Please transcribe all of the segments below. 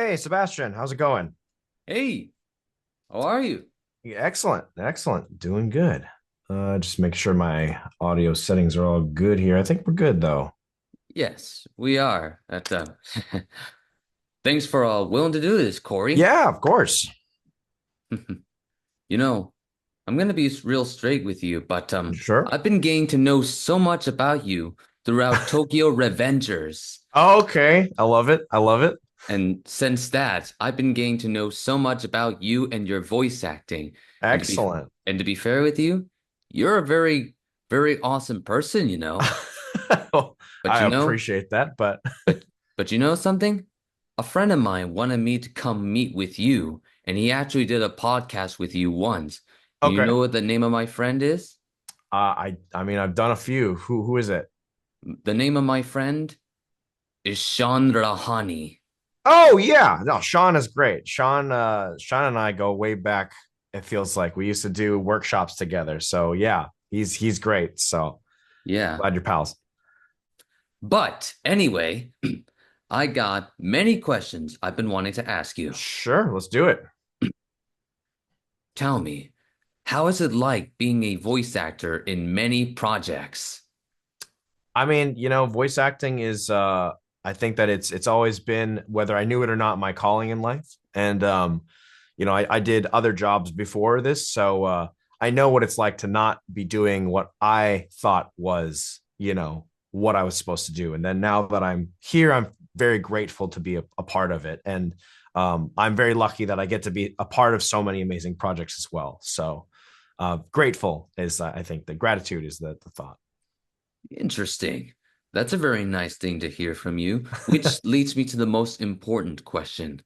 Hey, Sebastian, how's it going? Hey, how are you? Yeah, excellent, excellent, doing good. Just make sure my audio settings are all good here. I think we're good though. Yes, we are. Thanks for willing to do this, Cory. Yeah, of course. You know, I'm gonna be real straight with you, but Sure. I've been getting to know so much about you throughout Tokyo Revengers, Okay, I love it. I love it. and since that, I've been getting to know so much about you and your voice acting. And to be Excellent. and to be fair with you, you're a very, very awesome person, you know. But I you know, appreciate that, but But but you know something? A friend of mine wanted me to come meet with you, and he actually did a podcast with you once. And you okay. know what the name of my friend is? I mean I've done a few. Who is it? The name of my friend is Sean Rahani. Oh yeah, no, Sean is great. Sean and I go way back. It feels like we used to do workshops together. So yeah, he's great. So Yeah. glad you're pals. But anyway, I got many questions I've been wanting to ask you. Sure, let's do it. Tell me, how is it like being a voice actor in many projects? I mean, voice acting is I think that it's always been, whether I knew it or not, my calling in life. And I did other jobs before this, so I know what it's like to not be doing what I thought was, what I was supposed to do. And then now that I'm here, I'm very grateful to be a part of it. And I'm very lucky that I get to be a part of so many amazing projects as well. So grateful is, I think, the gratitude is the thought. Interesting. That's a very nice thing to hear from you, which leads me to the most important question.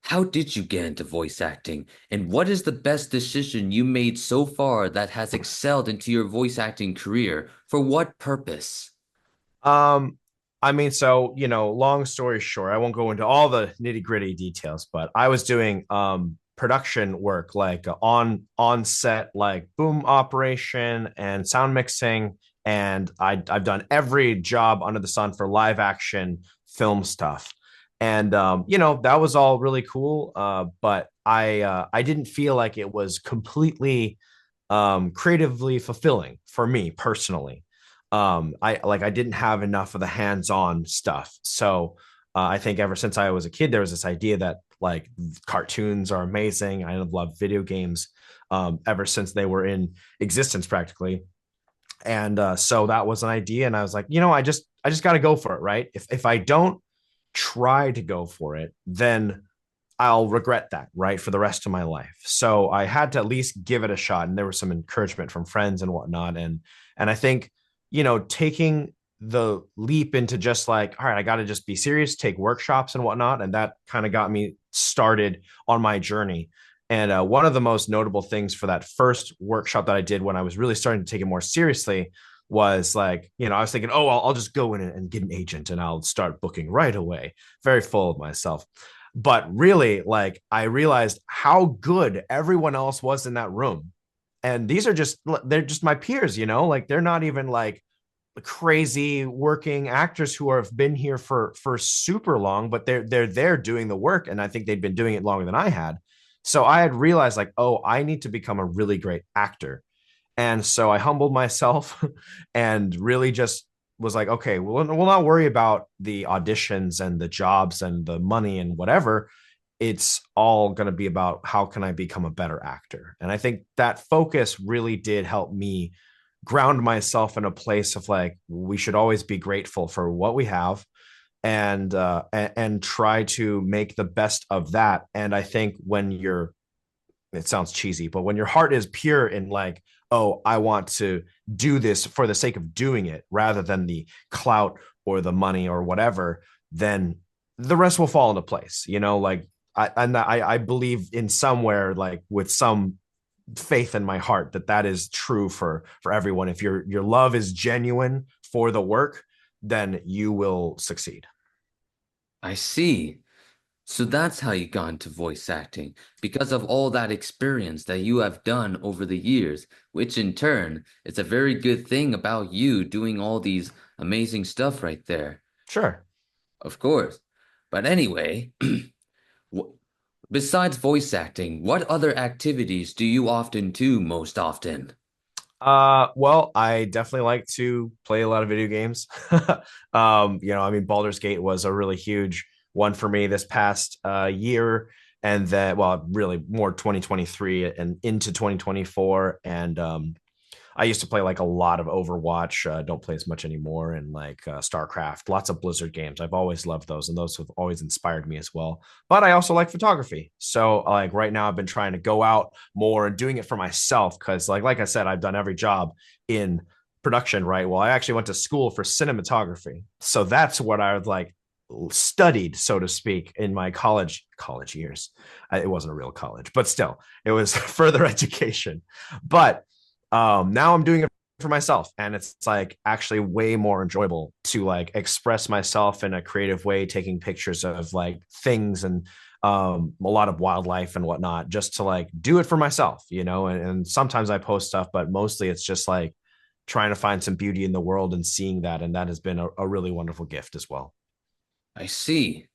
How did you get into voice acting, and what is the best decision you made so far that has excelled into your voice acting career? For what purpose? Um, I mean, so long story short, I won't go into all the nitty gritty details, but I was doing production work, like on set, like boom operation and sound mixing, and I've done every job under the sun for live action film stuff, and that was all really cool. But I didn't feel like it was completely creatively fulfilling for me personally. I didn't have enough of the hands-on stuff. So I think ever since I was a kid, there was this idea that like cartoons are amazing. I love video games ever since they were in existence practically. And so that was an idea, and I was like, I just got to go for it, right? If I don't try to go for it, then I'll regret that, right, for the rest of my life. So I had to at least give it a shot, and there was some encouragement from friends and whatnot, and I think taking the leap into just like, all right, I got to just be serious, take workshops and whatnot, and that kind of got me started on my journey. And one of the most notable things for that first workshop that I did when I was really starting to take it more seriously was like, I was thinking, oh, I'll just go in and get an agent and I'll start booking right away. Very full of myself. But really, like, I realized how good everyone else was in that room. And they're just my peers, like they're not even like crazy working actors who have been here for super long, but they're there doing the work. And I think they'd been doing it longer than I had. So I had realized like, oh, I need to become a really great actor. And so I humbled myself and really just was like, okay, we'll not worry about the auditions and the jobs and the money and whatever. It's all going to be about how can I become a better actor. And I think that focus really did help me ground myself in a place of like, we should always be grateful for what we have and try to make the best of that. And I think when you're it sounds cheesy, but when your heart is pure in like, oh, I want to do this for the sake of doing it rather than the clout or the money or whatever, then the rest will fall into place. Like I believe in somewhere like with some faith in my heart that that is true for everyone. If your love is genuine for the work, then you will succeed. I see. So that's how you got into voice acting, because of all that experience that you have done over the years, which in turn is a very good thing about you doing all these amazing stuff right there. Sure. Of course. But anyway, Besides voice acting, what other activities do you often do most often? Well, I definitely like to play a lot of video games. I mean, Baldur's Gate was a really huge one for me this past year, and then, well, really more 2023 and into 2024. And I used to play like a lot of Overwatch. Don't play as much anymore, and like StarCraft, lots of Blizzard games. I've always loved those, and those have always inspired me as well. But I also like photography. So like right now, I've been trying to go out more and doing it for myself because like I said, I've done every job in production. Right. Well, I actually went to school for cinematography, so that's what I was like studied, so to speak, in my college years. It wasn't a real college, but still, it was further education. But now I'm doing it for myself, and it's like actually way more enjoyable to like express myself in a creative way, taking pictures of like things and a lot of wildlife and whatnot, just to like do it for myself, and sometimes I post stuff, but mostly it's just like trying to find some beauty in the world and seeing that, and that has been a really wonderful gift as well. I see.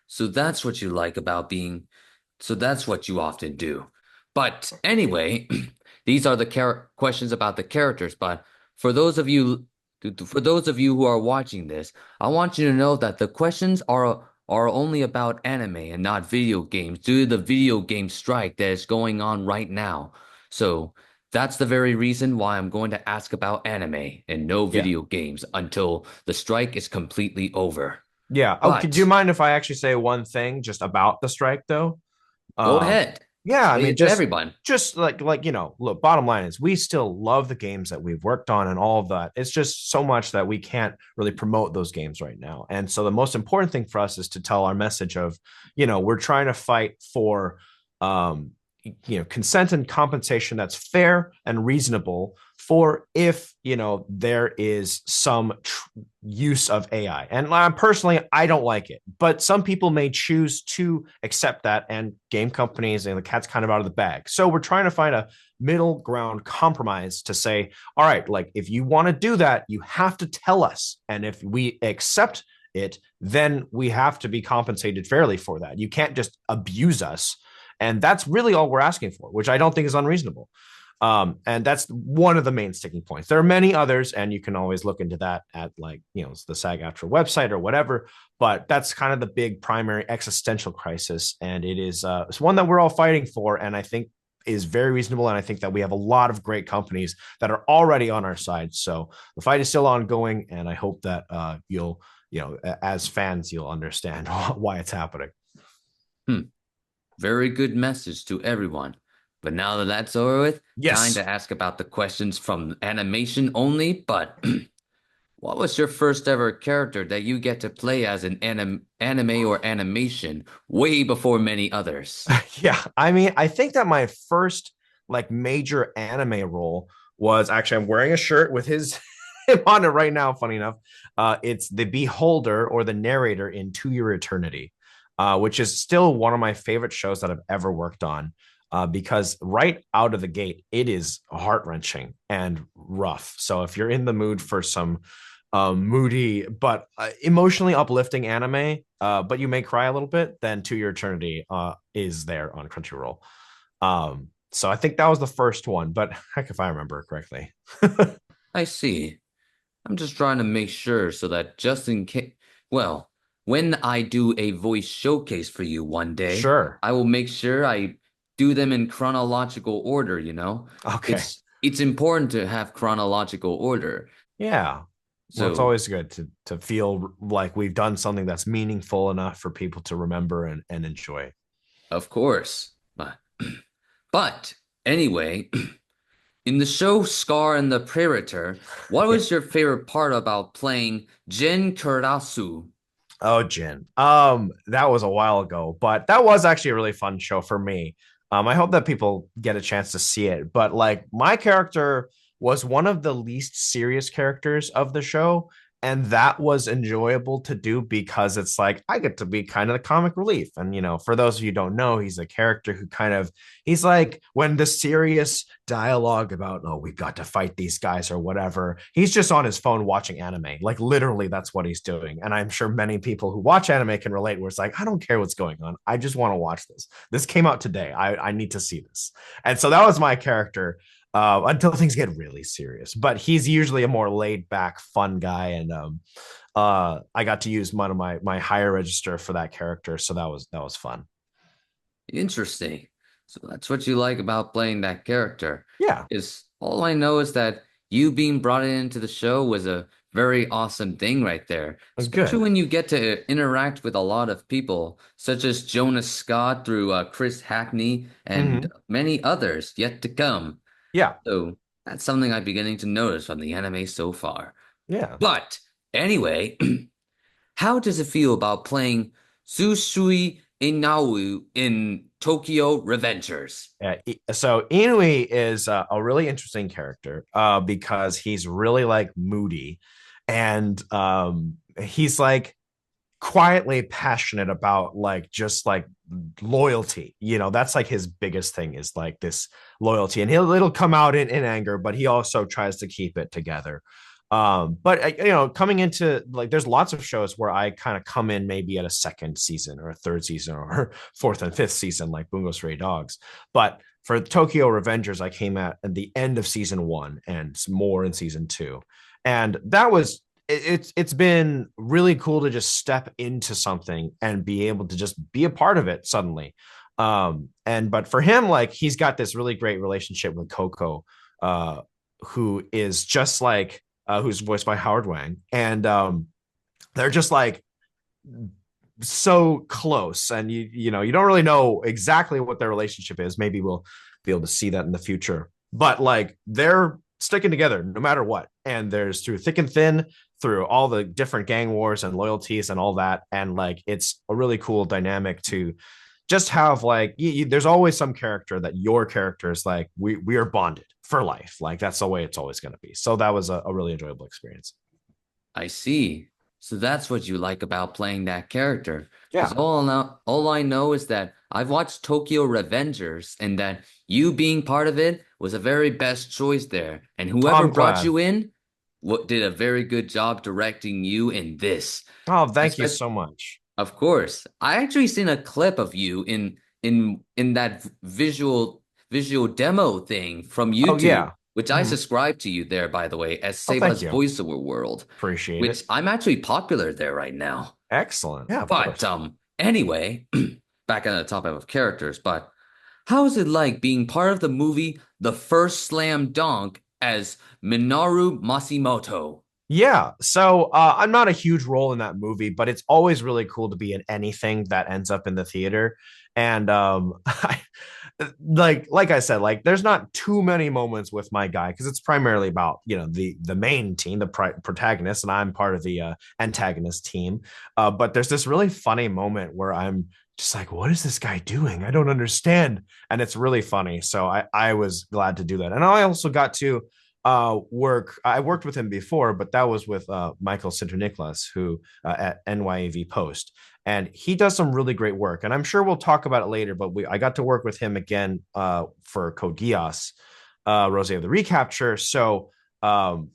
So that's what you like about being, so that's what you often do. But anyway, these are the questions about the characters. But for those of you, for those of you who are watching this, I want you to know that the questions are only about anime and not video games due to the video game strike that is going on right now. So that's the very reason why I'm going to ask about anime and no Yeah. video games until the strike is completely over. Yeah. Oh, could you But mind if I actually say one thing just about the strike though? go Um, ahead. yeah, I Say mean, it to just everyone. just look, bottom line is we still love the games that we've worked on and all of that. It's just so much that we can't really promote those games right now. And so the most important thing for us is to tell our message of, we're trying to fight for um consent and compensation that's fair and reasonable for if there is some use of AI. And personally, I don't like it, but some people may choose to accept that, and game companies and the cat's kind of out of the bag. So we're trying to find a middle ground compromise to say, all right, like if you want to do that, you have to tell us, and if we accept it, then we have to be compensated fairly for that. You can't just abuse us, and that's really all we're asking for, which I don't think is unreasonable. And that's one of the main sticking points. There are many others, and you can always look into that at like, the SAG-AFTRA website or whatever. But that's kind of the big primary existential crisis. And it's one that we're all fighting for. And I think is very reasonable. And I think that we have a lot of great companies that are already on our side. So the fight is still ongoing. And I hope that you'll, as fans, you'll understand why it's happening. Hmm. Very good message to everyone. But now that that's over with, time Yes. to ask about the questions from animation only. But what was your first ever character that you get to play as an anime or animation way before many others? Yeah, I mean, I think that my first like major anime role was actually I'm wearing a shirt with his him on it right now. Funny enough, it's the beholder or the narrator in To Your Eternity, which is still one of my favorite shows that I've ever worked on. Because right out of the gate, it is heart wrenching and rough. So if you're in the mood for some moody but emotionally uplifting anime, but you may cry a little bit, then To Your Eternity is there on Crunchyroll. So I think that was the first one, but heck if I remember correctly. I see. I'm just trying to make sure so that just in case, well, when I do a voice showcase for you one day, Sure. I will make sure I do them in chronological order, you know? Okay. It's important to have chronological order. Yeah. Well, it's So, always good to feel like we've done something that's meaningful enough for people to remember and enjoy. of course. But anyway, in the show Scar and the Predator, what Yeah. was your favorite part about playing Jin Kurasu? Oh, Jin. That was a while ago, but that was actually a really fun show for me. I hope that people get a chance to see it. But like my character was one of the least serious characters of the show. and that was enjoyable to do because it's like I get to be kind of the comic relief. And for those of you who don't know, he's a character who kind of he's like when the serious dialogue about we've got to fight these guys or whatever, he's just on his phone watching anime. Like literally that's what he's doing. And I'm sure many people who watch anime can relate where it's like, I don't care what's going on. I just want to watch this. This came out today. I need to see this. And so that was my character until things get really serious. But he's usually a more laid back, fun guy, and I got to use one of my higher register for that character, so that was fun. Interesting. So that's what you like about playing that character. Yeah, Is all I know is that you being brought into the show was a very awesome thing right there. Especially good. when you get to interact with a lot of people, such as Jonas Scott through Chris Hackney and Mm-hmm. many others yet to come. Yeah, So that's something I'm beginning to notice from the anime so far. yeah. But anyway, how does it feel about playing Susui Inawu in Tokyo Revengers? Yeah, so Inui is a really interesting character because he's really like moody, and he's like quietly passionate about like just like loyalty. That's like his biggest thing is like this loyalty, and it'll come out in anger, but he also tries to keep it together. But coming into like there's lots of shows where I kind of come in maybe at a second season or a third season or fourth and fifth season, like Bungo Stray Dogs. But for Tokyo Revengers, I came at the end of season one and more in season two. And that was it's been really cool to just step into something and be able to just be a part of it suddenly. And but for him, like he's got this really great relationship with Coco, who is just like who's voiced by Howard Wang, and they're just like so close, and you don't really know exactly what their relationship is. Maybe we'll be able to see that in the future, but like they're sticking together no matter what, and there's through thick and thin, through all the different gang wars and loyalties and all that, and like it's a really cool dynamic to just have like there's always some character that your character is like we are bonded for life, like that's the way it's always going to be. So that was a really enjoyable experience. I see. So that's what you like about playing that character. Because Yeah, all I know is that I've watched Tokyo Revengers and that you being part of it was a very best choice there. And whoever I'm brought glad. you in did a very good job directing you in this. Oh, thank you Especially, so much. of course, I actually seen a clip of you in that visual demo thing from Oh YouTube, yeah. which I Mhm. subscribe to you there, by the way, as Oh, thank Seba's you. voiceover world, Appreciate which it. I'm actually popular there right now. Excellent. Yeah, of But course. anyway, back on the topic of characters, but how is it like being part of the movie The First Slam Dunk as Minoru Masimoto? Yeah. So I'm not a huge role in that movie, but it's always really cool to be in anything that ends up in the theater. And like I said, like there's not too many moments with my guy because it's primarily about the main team, the protagonist, and I'm part of the antagonist team. But there's this really funny moment where I'm just like, what is this guy doing? I don't understand, and it's really funny. So I was glad to do that, and I also got to work. I worked with him before, but that was with Michael Sinterniklaas, who at NYAV Post, and he does some really great work. And I'm sure we'll talk about it later. But I got to work with him again for Coce Geass, Roze of the Recapture. So I'll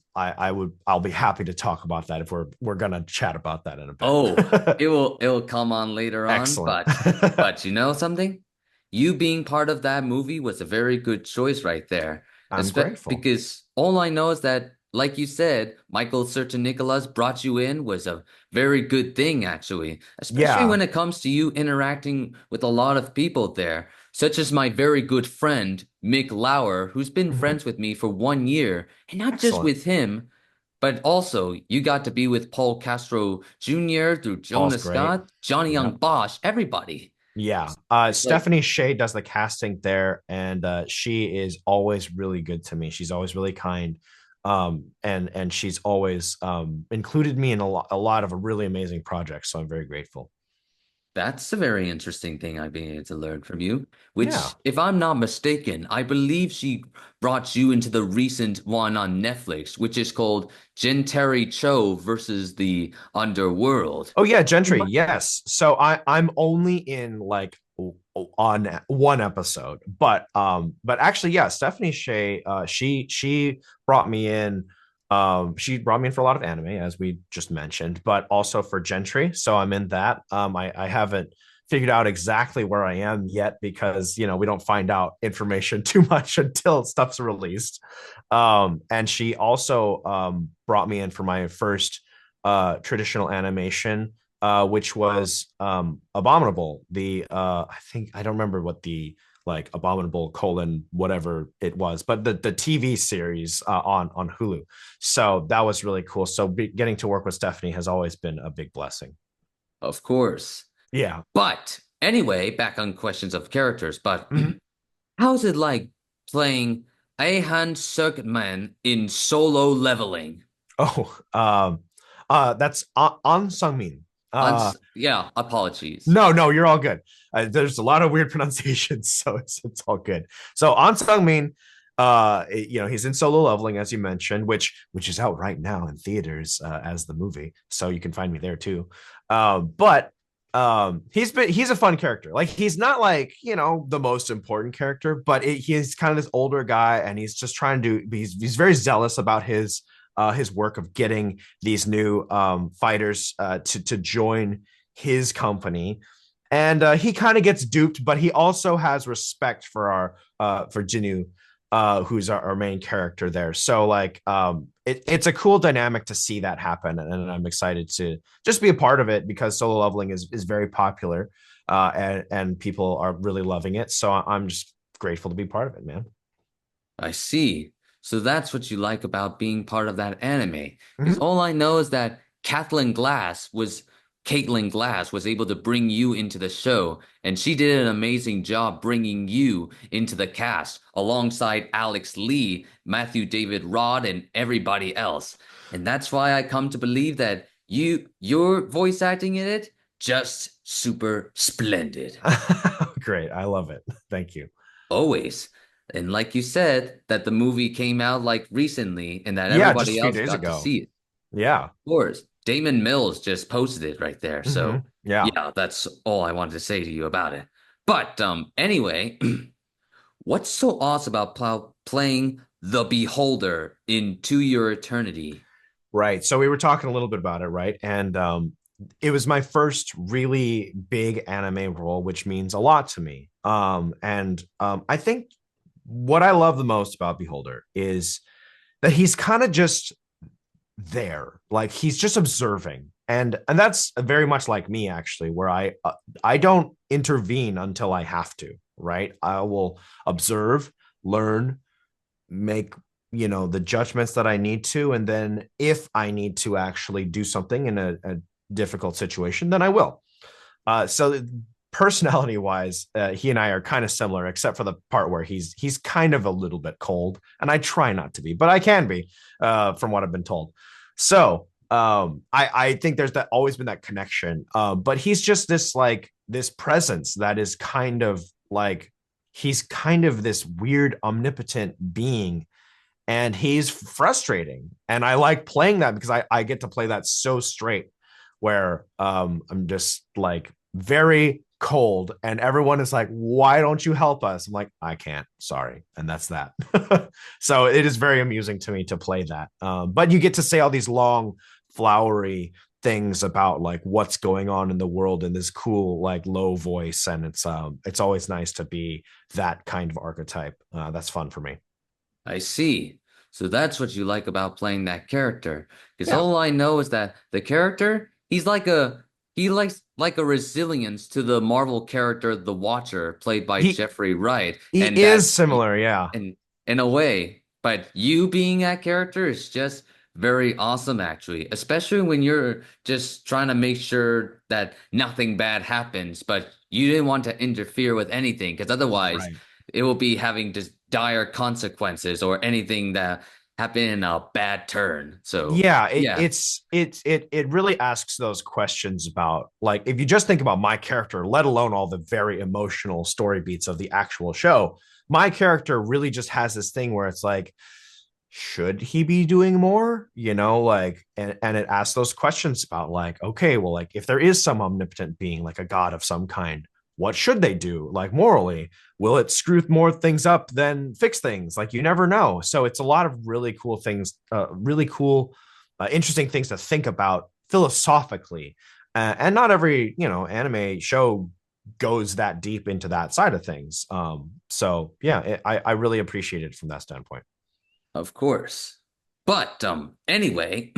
be happy to talk about that if we're gonna chat about that in a Oh, bit. it will come on later on, Excellent. but you know something? You being part of that movie was a very good choice right there. I'm grateful. Because all I know is that, like you said, Michael Nicholas brought you in was a very good thing, actually, especially Yeah. when it comes to you interacting with a lot of people there, such as my very good friend, Mick Lauer, who's been Mhm. friends with me for 1 year, and not just Excellent. with him. But also, you got to be with Paul Castro Jr. through Paul's Jonas great. Scott, Johnny Young Yep. Bosch, everybody. Yeah. It's like, Stephanie Shea does the casting there, and she is always really good to me. She's always really kind. And she's always included me in a lot of really amazing projects. So I'm very grateful. That's a very interesting thing I've been able to learn from you. Yeah. Which, if I'm not mistaken, I believe she brought you into the recent one on Netflix, which is called Gentari Cho versus the Underworld. Oh yeah, Gentry. Yes. So I'm only in like on one episode, but actually yeah, Stephanie Shea she brought me in she brought me in for a lot of anime as we just mentioned, but also for Gentry. So I'm in that. I haven't figured out exactly where I am yet because we don't find out information too much until stuff's released. And she also brought me in for my first traditional animation, which was Abominable. I think I don't remember what the like Abominable colon whatever it was, but the TV series on Hulu. So that was really cool. So getting to work with Stephanie has always been a big blessing. Of course. Yeah. But anyway, back on questions of characters, but Mhm. how's it like playing a hand circuit man in solo leveling? Oh, that's on Sungmin. Yeah, apologies. No, you're all good. There's a lot of weird pronunciations, so it's all good. So On Sung-min, he's in Solo Leveling as you mentioned, which is out right now in theaters as the movie, so you can find me there too. But he's a fun character. Like he's not like the most important character, but he's kind of this older guy, and he's just trying to do. He's very zealous about his work of getting these new fighters to join his company, and he kind of gets duped, but he also has respect for our for Jinu, who's our main character there. So like it's a cool dynamic to see that happen, and I'm excited to just be a part of it because solo leveling is very popular, and people are really loving it. So I'm just grateful to be part of it, man. I see. So that's what you like about being part of that anime. Because Mhm. all I know is that Caitlin Glass was able to bring you into the show, and she did an amazing job bringing you into the cast alongside Alex Lee, Matthew David Rod, and everybody else. And that's why I come to believe that your voice acting in it, just super splendid. Great, I love it. Thank you. Always. And like you said, that the movie came out like recently and that Yeah, just everybody a few else days got to ago. see it. Yeah. Of course, Damon Mills just posted it right there. So Yeah. yeah, that's all I wanted to say to you about it. But anyway, what's so awesome about playing the Beholder in To Your Eternity? Right. So we were talking a little bit about it, right? And it was my first really big anime role, which means a lot to me. And I think what I love the most about Beholder is that he's kind of just there, like he's just observing, and that's very much like me actually, where I don't intervene until I have to. Right. I will observe, learn, make the judgments that I need to, and then if I need to actually do something in a difficult situation, then I will. So personality wise, he and I are kind of similar, except for the part where he's kind of a little bit cold, and I try not to be, but I can be, from what I've been told. So I think there's that always been that connection, but he's just this presence that is kind of like he's kind of this weird omnipotent being, and he's frustrating, and I like playing that because I get to play that so straight, where I'm just like very cold, and everyone is like, why don't you help us? I'm like, I can't, sorry, and that's that. So it is very amusing to me to play that, but you get to say all these long flowery things about like what's going on in the world in this cool like low voice, and it's always nice to be that kind of archetype. That's fun for me. I see. So that's what you like about playing that character. Because Yeah. all I know is that the character, he likes like a resilience to the Marvel character the Watcher, played by he Jeffrey Wright, he and is similar, yeah. in a way. But you being that character is just very awesome, actually. Especially when you're just trying to make sure that nothing bad happens, but you didn't want to interfere with anything, because otherwise Right. it will be having just dire consequences or anything that have been a bad turn. So Yeah, yeah, it really asks those questions about, like, if you just think about my character, let alone all the very emotional story beats of the actual show, my character really just has this thing where it's like, should he be doing more, like, and it asks those questions about, like, okay, well, like, if there is some omnipotent being, like a god of some kind, what should they do, like, morally? Will it screw more things up than fix things? Like, you never know. So it's a lot of really cool things, really cool, interesting things to think about philosophically. And not every, anime show goes that deep into that side of things. So yeah, I really appreciate it from that standpoint. of course. But anyway,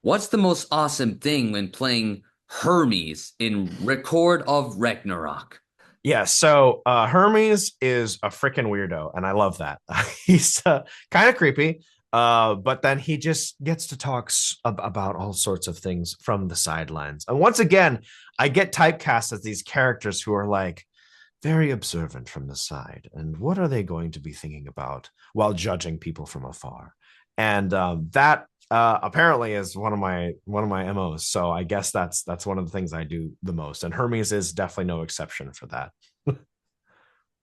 what's the most awesome thing when playing Hermes in Record of Ragnarok? Yeah, so Hermes is a freaking weirdo, and I love that. He's kind of creepy, but then he just gets to talk about all sorts of things from the sidelines. And once again, I get typecast as these characters who are like very observant from the side. And what are they going to be thinking about while judging people from afar? And that apparently is one of my MOs. So I guess that's one of the things I do the most. And Hermes is definitely no exception for that.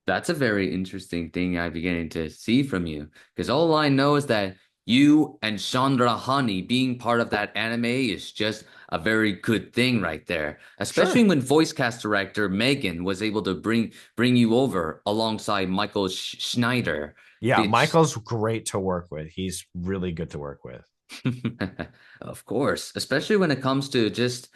That's a very interesting thing I'm beginning to see from you. Because all I know is that you and Chandra Hani being part of that anime is just a very good thing right there. Especially Sure. when voice cast director Megan was able to bring you over alongside Michael Schneider, Yeah, which Michael's great to work with. He's really good to work with. of course, especially when it comes to just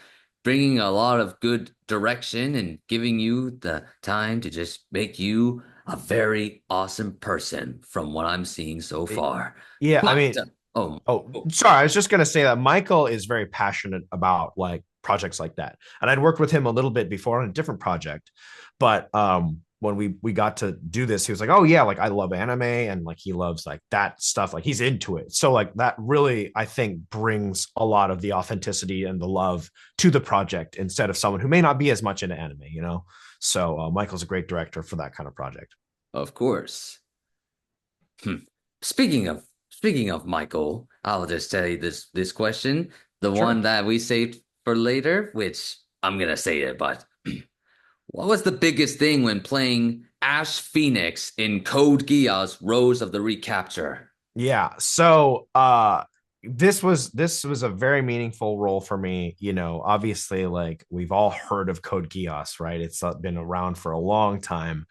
bringing a lot of good direction and giving you the time to just make you a very awesome person from what I'm seeing so far. Yeah, I But mean, oh, oh, oh, sorry. I was just gonna say that Michael is very passionate about, like, projects like that, and I'd worked with him a little bit before on a different project, but when we got to do this, he was like, "Oh yeah, like, I love anime, and like he loves, like, that stuff. Like, he's into it." So like that really, I think, brings a lot of the authenticity and the love to the project instead of someone who may not be as much into anime. So Michael's a great director for that kind of project. of course. Hmm. Speaking of Michael, I'll just tell you this question, the one Sure. that we saved for later, which I'm gonna say it, but what was the biggest thing when playing Ash Phoenix in Code Geass Rose of the Recapture? Yeah. So this was a very meaningful role for me. Obviously, like, we've all heard of Code Geass, right? It's been around for a long time.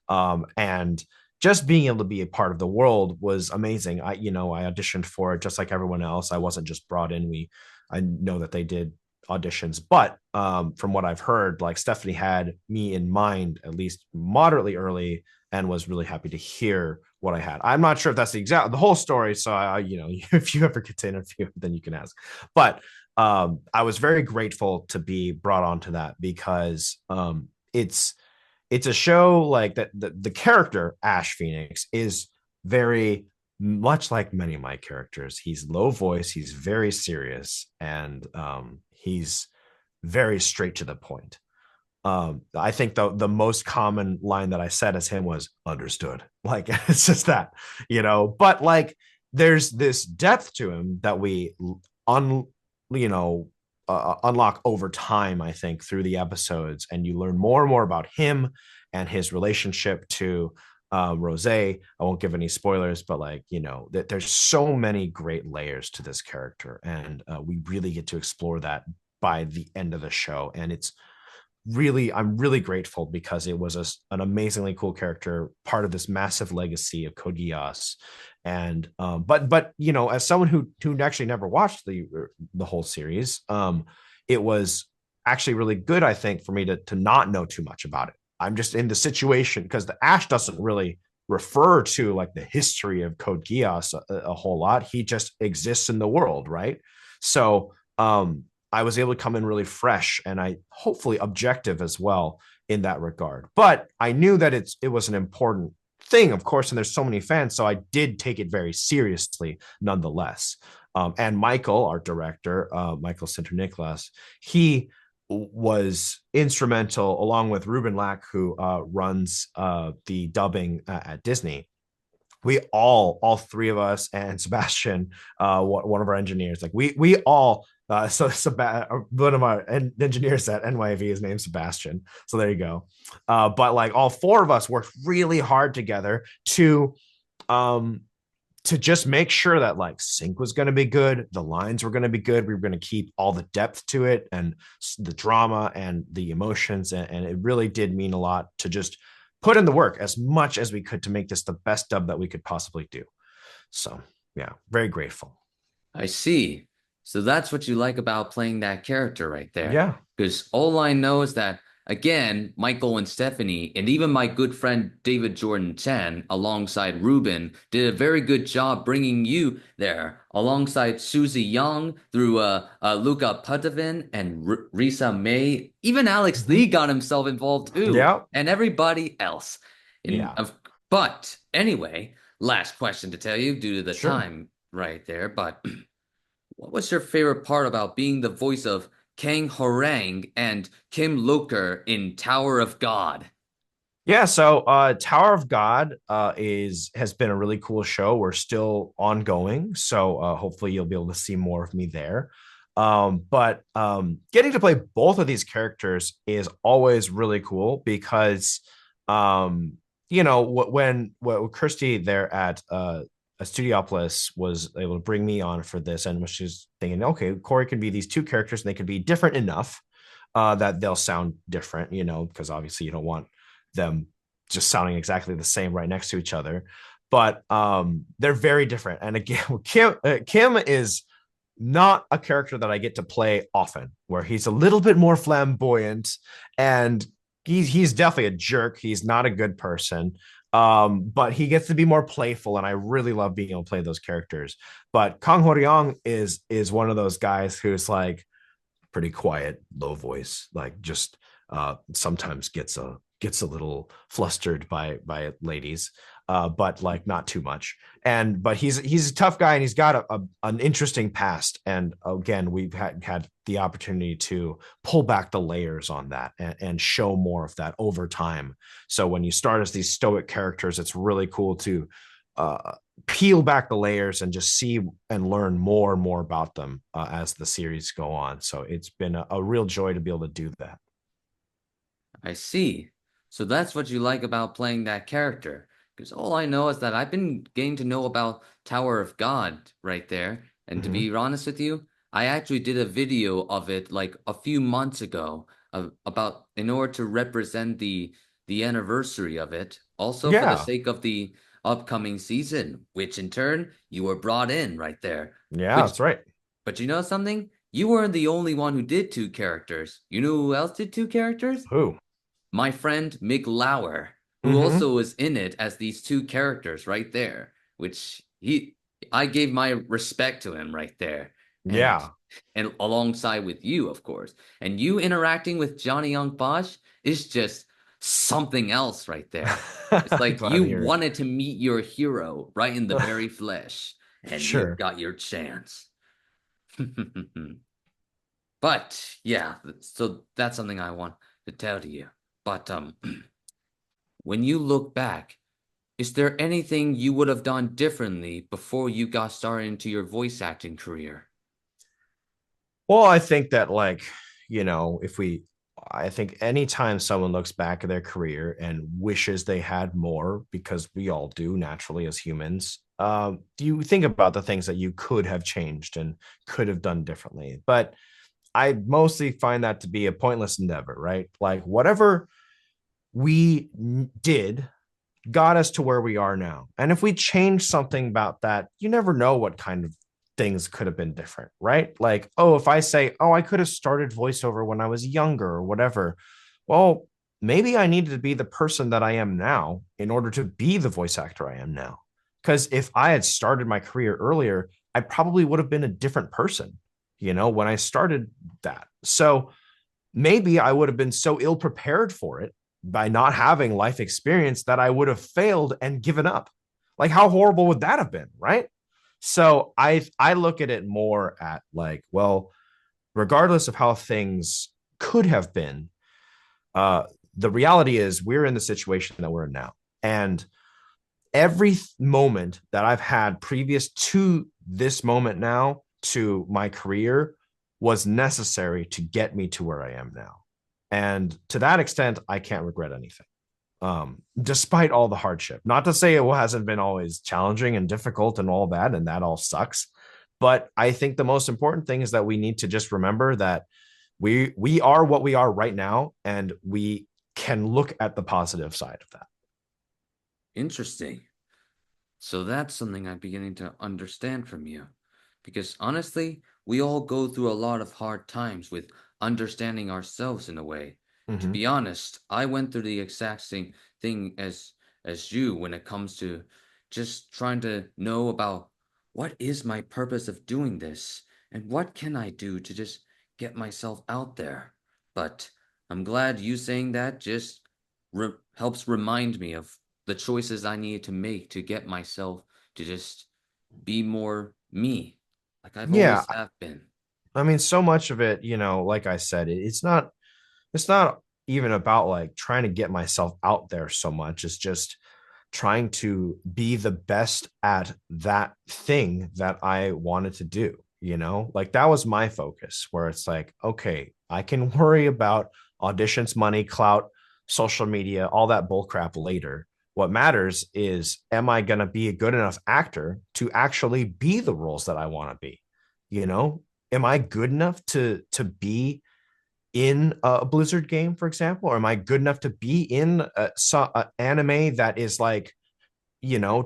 And just being able to be a part of the world was amazing. I auditioned for it just like everyone else. I wasn't just brought in. I know that they did auditions, but from what I've heard, like, Stephanie had me in mind at least moderately early and was really happy to hear what I had. I'm not sure if that's the whole story. So if you ever get to interview, then you can ask. But I was very grateful to be brought onto that because it's a show like that. The character Ash Phoenix is very much like many of my characters. He's low voice, he's very serious, and he's very straight to the point. I think the most common line that I said as him was understood. Like, it's just that. But like, there's this depth to him that we un you know unlock over time, I think, through the episodes, and you learn more and more about him and his relationship to Roze. I won't give any spoilers, but, like, that there's so many great layers to this character, and we really get to explore that by the end of the show. And I'm really grateful because it was an amazingly cool character, part of this massive legacy of Code Geass. And but as someone who actually never watched the whole series, it was actually really good, I think, for me to not know too much about it. I'm just in the situation because the Ash doesn't really refer to, like, the history of Code Geass a whole lot. He just exists in the world, right? So I was able to come in really fresh, and I hopefully objective as well in that regard. But I knew that it was an important thing, of course, and there's so many fans, so I did take it very seriously nonetheless. And Michael, our director, Michael Center Nicholas, he was instrumental, along with Ruben Lack, who runs the dubbing at Disney. all three of us and Sebastian, one of our engineers, like we all. One of our engineers at NYV is named Sebastian. So there you go. But like all four of us worked really hard together um to just make sure that like sync was going to be good, the lines were going to be good, we were going to keep all the depth to it and the drama and the emotions, and it really did mean a lot to just put in the work as much as we could to make this the best dub that we could possibly do. So yeah, very grateful. I see. So that's what you like about playing that character right there. Yeah. Because all I know is that, again, Michael and Stephanie, and even my good friend David Jordan Chan, alongside Ruben, did a very good job bringing you there, alongside Susie Young, through Luca Pudovin and R Risa May. Even Alex Mm-hmm. Lee got himself involved too, Yeah. and everybody else. And Yeah. but anyway, last question to tell you due to the Sure. time right there, but what was your favorite part about being the voice of Kang Horang and Kim Loker in Tower of God? Yeah, so Tower of God is has been a really cool show. We're still ongoing, so hopefully you'll be able to see more of me there. But getting to play both of these characters is always really cool because when Kirsty there at Studiopolis was able to bring me on for this, and was just thinking, okay, Cory can be these two characters, and they can be different enough that they'll sound different, because obviously you don't want them just sounding exactly the same right next to each other. But they're very different. And again, Kim is not a character that I get to play often, where he's a little bit more flamboyant, and he's definitely a jerk. He's not a good person. But he gets to be more playful, and I really love being able to play those characters. But Kang Ho-ryong is one of those guys who's like pretty quiet, low voice, like just sometimes gets a little flustered by ladies, but like not too much. But he's a tough guy, and he's got an interesting past. And again, we've had the opportunity to pull back the layers on that and show more of that over time. So when you start as these stoic characters, it's really cool to peel back the layers and just see and learn more and more about them as the series go on. So it's been a real joy to be able to do that. I see. So that's what you like about playing that character. Because all I know is that I've been getting to know about Tower of God right there. And to Mm-hmm. be honest with you, I actually did a video of it like a few months ago about in order to represent the anniversary of it, also for the Yeah. sake of the upcoming season, which in turn you were brought in right there. Yeah, Which, that's right. but you know something? You weren't the only one who did two characters. You know who else did two characters? Who? My friend Mick Lauer, who Mm-hmm. also was in it as these two characters right there, which I gave my respect to him right there. And Yeah. alongside with you, of course. And you interacting with Johnny Young Bosch is just something else right there. It's like Glad to you hear it. wanted to meet your hero right in the very flesh, and you Sure. got your chance. But yeah, so that's something I want to tell to you. But when you look back, is there anything you would have done differently before you got started into your voice acting career? Well, I think that if I think anytime someone looks back at their career and wishes they had more, because we all do naturally as humans, you think about the things that you could have changed and could have done differently. But I mostly find that to be a pointless endeavor, right? Like whatever we did got us to where we are now. And if we change something about that, you never know what kind of things could have been different, right? Like, oh, if I say, oh, I could have started voiceover when I was younger or whatever, well, maybe I needed to be the person that I am now in order to be the voice actor I am now. Because if I had started my career earlier, I probably would have been a different person, when I started that. So maybe I would have been so ill prepared for it by not having life experience that I would have failed and given up. Like how horrible would that have been, right? So I look at it more at like, well, regardless of how things could have been, uh, the reality is we're in the situation that we're in now. And every moment that I've had previous to this moment now to my career was necessary to get me to where I am now. And to that extent, I can't regret anything. Despite all the hardship. Not to say it hasn't been always challenging and difficult and all that, and that all sucks. But I think the most important thing is that we need to just remember that we are what we are right now, and we can look at the positive side of that. Interesting. So that's something I'm beginning to understand from you. Because honestly, we all go through a lot of hard times with understanding ourselves in a way. To Mm-hmm. be honest, I went through the exact same thing as you when it comes to just trying to know about what is my purpose of doing this and what can I do to just get myself out there. But I'm glad you saying that just helps remind me of the choices I need to make to get myself to just be more me, like I've Yeah, always have been. I mean, so much of it, like I said, it's not even about like trying to get myself out there so much. It's just trying to be the best at that thing that I wanted to do, like that was my focus, where it's like, okay, I can worry about auditions, money, clout, social media, all that bull crap later. What matters is, am I going to be a good enough actor to actually be the roles that I want to be? You know, am I good enough to be in a Blizzard game, for example? Or am I good enough to be in a anime that is like,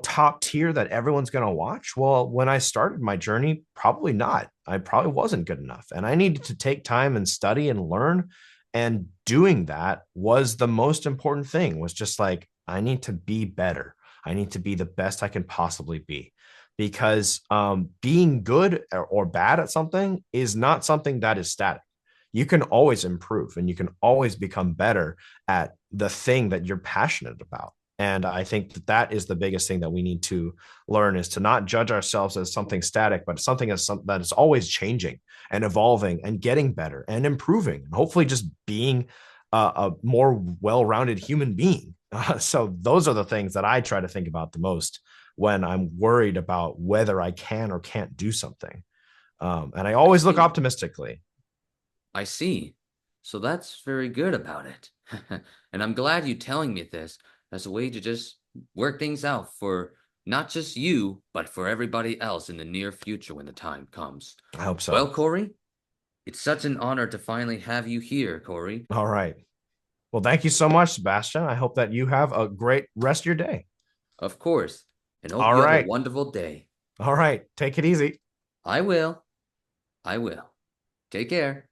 top tier that everyone's going to watch? Well, when I started my journey, probably not. I probably wasn't good enough. And I needed to take time and study and learn. And doing that was the most important thing, was just like, I need to be better. I need to be the best I can possibly be. Because being good or bad at something is not something that is static. You can always improve and you can always become better at the thing that you're passionate about. And I think that is the biggest thing that we need to learn, is to not judge ourselves as something static, but something that is always changing and evolving and getting better and improving, and hopefully just being a more well-rounded human being. So those are the things that I try to think about the most when I'm worried about whether I can or can't do something. And I I always look see. optimistically. I see. So that's very good about it. And I'm glad you telling me this as a way to just work things out for not just you, but for everybody else in the near future when the time comes. I hope Well, so. Cory, it's such an honor to finally have you here, Cory. All right. Well, thank you so much, Sebastian. I hope that you have a great rest of your day. Of course, and hope All you have a right. wonderful day. All right. Take it easy. I will. I will. Take care.